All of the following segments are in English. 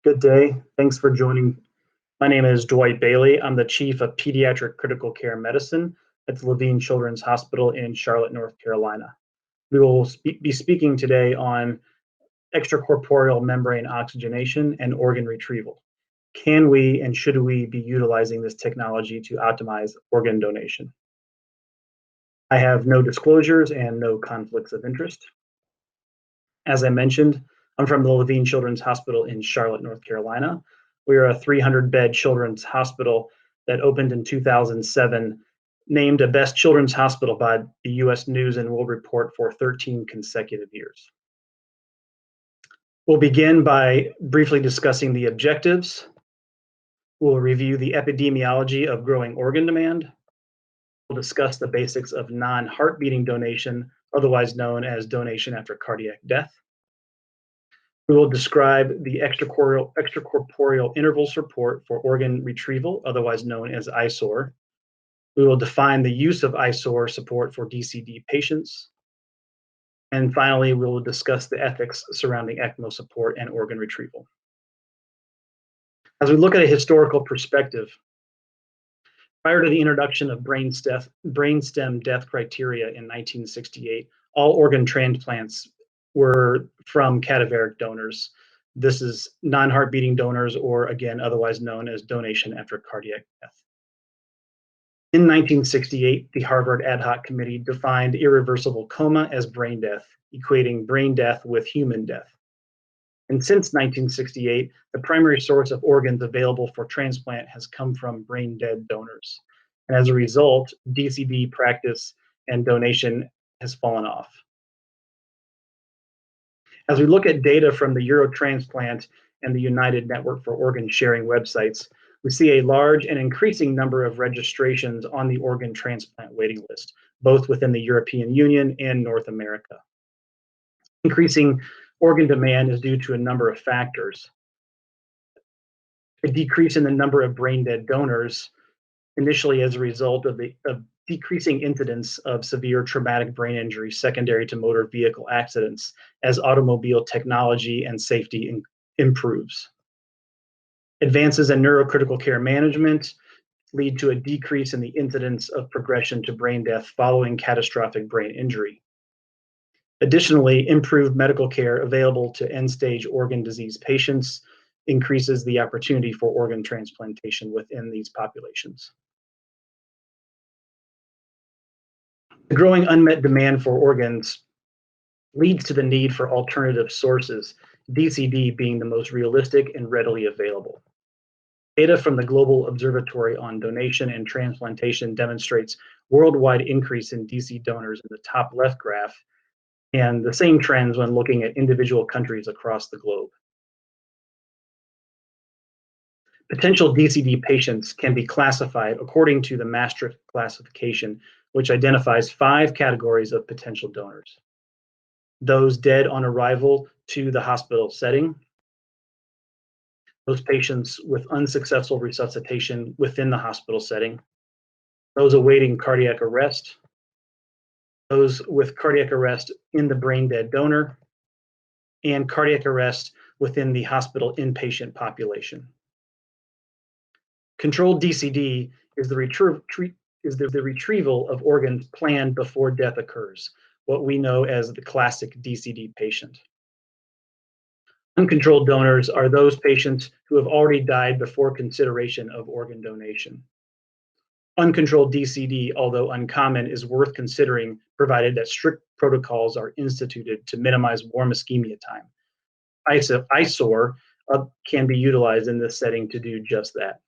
Good day. Thanks for joining. My name is Dwight Bailey. I'm the Chief of Pediatric Critical Care Medicine at the Levine Children's Hospital in Charlotte, North Carolina. We will be speaking today on extracorporeal membrane oxygenation and organ retrieval. Can we and should we be utilizing this technology to optimize organ donation? I have no disclosures and no conflicts of interest. As I mentioned, I'm from the Levine Children's Hospital in Charlotte, North Carolina. We are a 300-bed children's hospital that opened in 2007, named a Best Children's Hospital by the U.S. News and World Report for 13 consecutive years. We'll begin by briefly discussing the objectives. We'll review the epidemiology of growing organ demand. We'll discuss the basics of non-heart beating donation, otherwise known as donation after cardiac death. We will describe the extracorporeal interval support for organ retrieval, otherwise known as ISOR. We will define the use of ISOR support for DCD patients. And finally, we will discuss the ethics surrounding ECMO support and organ retrieval. As we look at a historical perspective, prior to the introduction of brainstem death criteria in 1968, all organ transplants were from cadaveric donors. This is non-heart beating donors, or again, otherwise known as donation after cardiac death. In 1968, the Harvard Ad Hoc Committee defined irreversible coma as brain death, equating brain death with human death. And since 1968, the primary source of organs available for transplant has come from brain dead donors. And as a result, DCD practice and donation has fallen off. As we look at data from the Eurotransplant and the United Network for Organ Sharing websites, we see a large and increasing number of registrations on the organ transplant waiting list, both within the European Union and North America. Increasing organ demand is due to a number of factors. A decrease in the number of brain dead donors, initially as a result of decreasing incidence of severe traumatic brain injury secondary to motor vehicle accidents as automobile technology and safety improves. Advances in neurocritical care management lead to a decrease in the incidence of progression to brain death following catastrophic brain injury. Additionally, improved medical care available to end-stage organ disease patients increases the opportunity for organ transplantation within these populations. The growing unmet demand for organs leads to the need for alternative sources, DCD being the most realistic and readily available. Data from the Global Observatory on Donation and Transplantation demonstrates worldwide increase in DC donors in the top left graph, and the same trends when looking at individual countries across the globe. Potential DCD patients can be classified according to the Maastricht classification, which identifies 5 categories of potential donors. Those dead on arrival to the hospital setting, those patients with unsuccessful resuscitation within the hospital setting, those awaiting cardiac arrest, those with cardiac arrest in the brain dead donor, and cardiac arrest within the hospital inpatient population. Controlled DCD is the retrieval of organs planned before death occurs, what we know as the classic DCD patient. Uncontrolled donors are those patients who have already died before consideration of organ donation. Uncontrolled DCD, although uncommon, is worth considering provided that strict protocols are instituted to minimize warm ischemia time. ISOR can be utilized in this setting to do just that.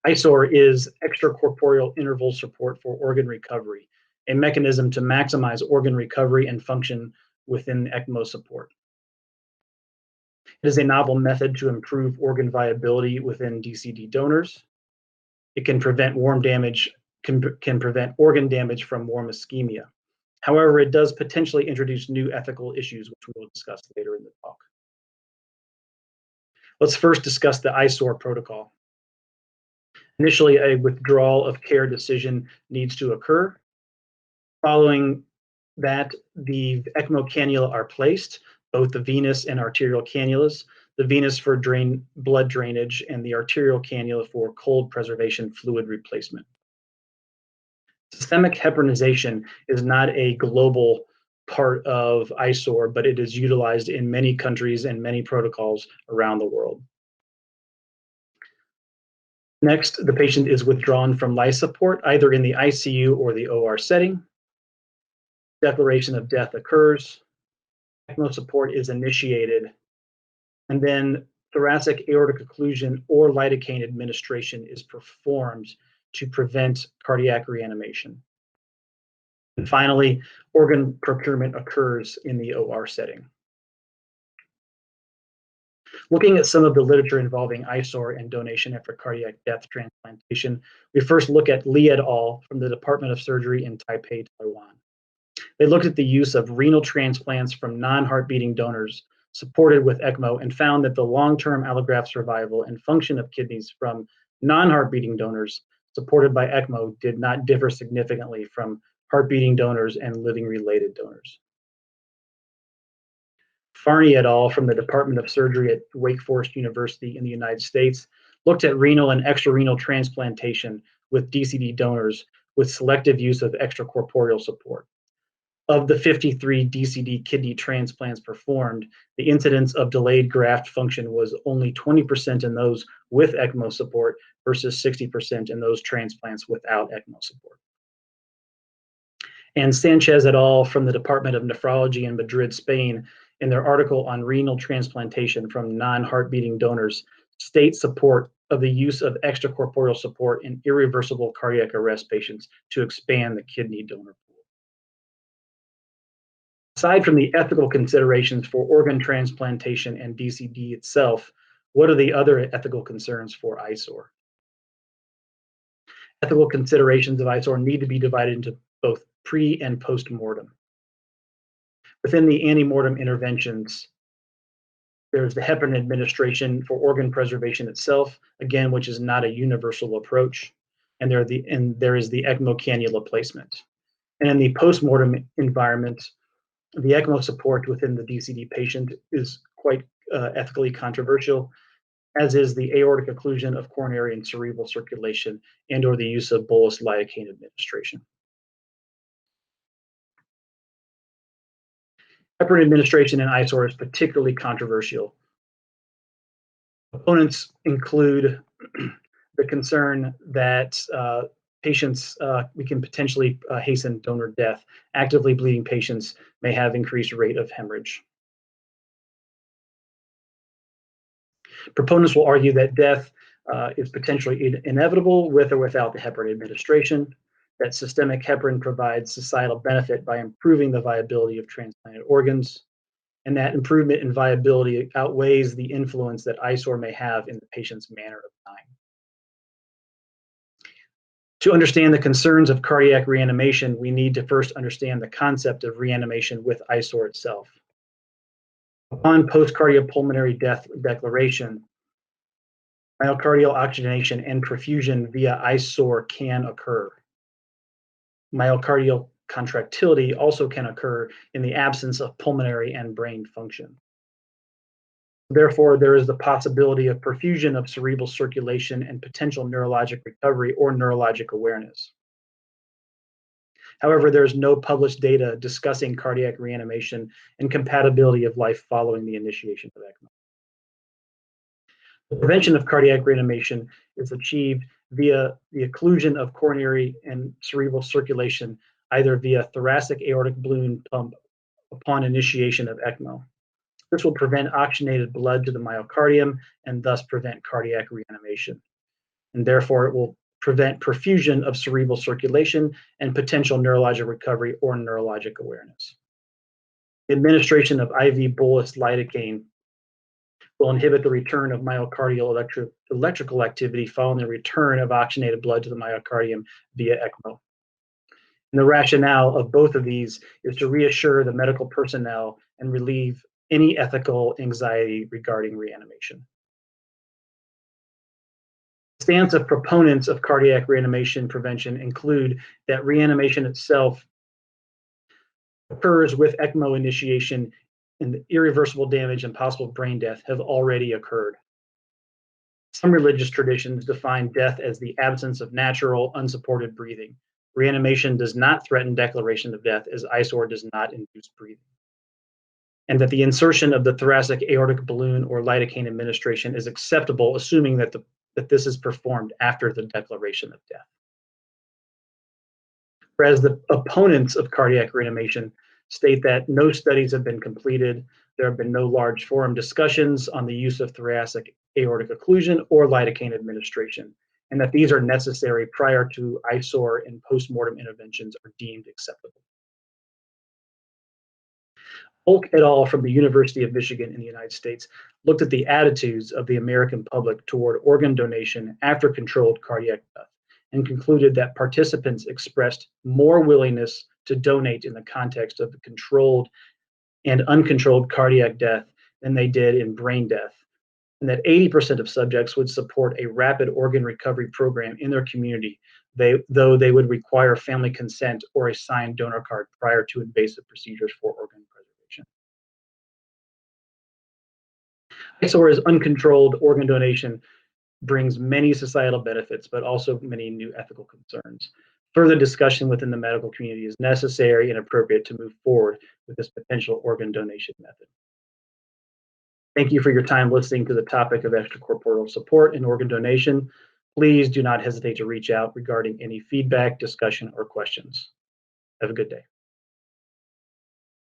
ISOR is extracorporeal interval support for organ recovery, a mechanism to maximize organ recovery and function within ECMO support. It is a novel method to improve organ viability within DCD donors. It can prevent can prevent organ damage from warm ischemia. However, it does potentially introduce new ethical issues, which we will discuss later in the talk. Let's first discuss the ISOR protocol. Initially, a withdrawal of care decision needs to occur. Following that, the ECMO cannula are placed, both the venous and arterial cannulas, the venous for blood drainage, and the arterial cannula for cold preservation fluid replacement. Systemic heparinization is not a global part of ISOR, but it is utilized in many countries and many protocols around the world. Next, the patient is withdrawn from life support, either in the ICU or the OR setting. Declaration of death occurs. ECMO support is initiated, and then thoracic aortic occlusion or lidocaine administration is performed to prevent cardiac reanimation. And finally, organ procurement occurs in the OR setting. Looking at some of the literature involving ISOR and donation after cardiac death transplantation, we first look at Li et al. From the Department of Surgery in Taipei, Taiwan. They looked at the use of renal transplants from non-heart-beating donors supported with ECMO and found that the long-term allograft survival and function of kidneys from non-heart-beating donors supported by ECMO did not differ significantly from heart-beating donors and living-related donors. Farney et al. From the Department of Surgery at Wake Forest University in the United States looked at renal and extrarenal transplantation with DCD donors with selective use of extracorporeal support. Of the 53 DCD kidney transplants performed, the incidence of delayed graft function was only 20% in those with ECMO support versus 60% in those transplants without ECMO support. And Sanchez et al. From the Department of Nephrology in Madrid, Spain, in their article on renal transplantation from non-heart-beating donors, state support of the use of extracorporeal support in irreversible cardiac arrest patients to expand the kidney donor pool. Aside from the ethical considerations for organ transplantation and DCD itself, what are the other ethical concerns for ISOR? Ethical considerations of ISOR need to be divided into both pre and post-mortem. Within the ante-mortem interventions, there's the heparin administration for organ preservation itself, again, which is not a universal approach, and there is the ECMO cannula placement. And in the post-mortem environment, the ECMO support within the DCD patient is quite ethically controversial, as is the aortic occlusion of coronary and cerebral circulation and/or the use of bolus lidocaine administration. Heparin administration in ISOR is particularly controversial. Opponents include the concern that patients, we can potentially hasten donor death. Actively bleeding patients may have increased rate of hemorrhage. Proponents will argue that death is potentially inevitable with or without the heparin administration, that systemic heparin provides societal benefit by improving the viability of transplanted organs, and that improvement in viability outweighs the influence that ISOR may have in the patient's manner of dying. To understand the concerns of cardiac reanimation, we need to first understand the concept of reanimation with ISOR itself. Upon post-cardiopulmonary death declaration, myocardial oxygenation and perfusion via ISOR can occur. Myocardial contractility also can occur in the absence of pulmonary and brain function. Therefore, there is the possibility of perfusion of cerebral circulation and potential neurologic recovery or neurologic awareness. However, there is no published data discussing cardiac reanimation and compatibility of life following the initiation of ECMO. The prevention of cardiac reanimation is achieved via the occlusion of coronary and cerebral circulation, either via thoracic aortic balloon pump upon initiation of ECMO. This will prevent oxygenated blood to the myocardium and thus prevent cardiac reanimation. And therefore, it will prevent perfusion of cerebral circulation and potential neurologic recovery or neurologic awareness. The administration of IV bolus lidocaine will inhibit the return of myocardial electrical activity following the return of oxygenated blood to the myocardium via ECMO. And the rationale of both of these is to reassure the medical personnel and relieve any ethical anxiety regarding reanimation. The stance of proponents of cardiac reanimation prevention include that reanimation itself occurs with ECMO initiation and irreversible damage and possible brain death have already occurred. Some religious traditions define death as the absence of natural, unsupported breathing. Reanimation does not threaten declaration of death, as ISOR does not induce breathing. And that the insertion of the thoracic aortic balloon or lidocaine administration is acceptable, assuming that this is performed after the declaration of death. Whereas the opponents of cardiac reanimation state that no studies have been completed, there have been no large forum discussions on the use of thoracic aortic occlusion or lidocaine administration, and that these are necessary prior to ISOR and postmortem interventions are deemed acceptable. Polk et al. From the University of Michigan in the United States looked at the attitudes of the American public toward organ donation after controlled cardiac death and concluded that participants expressed more willingness to donate in the context of the controlled and uncontrolled cardiac death than they did in brain death, and that 80% of subjects would support a rapid organ recovery program in their community, though they would require family consent or a signed donor card prior to invasive procedures for organ preservation. ISOR is uncontrolled organ donation brings many societal benefits, but also many new ethical concerns. Further discussion within the medical community is necessary and appropriate to move forward with this potential organ donation method. Thank you for your time listening to the topic of extracorporeal support and organ donation. Please do not hesitate to reach out regarding any feedback, discussion, or questions. Have a good day.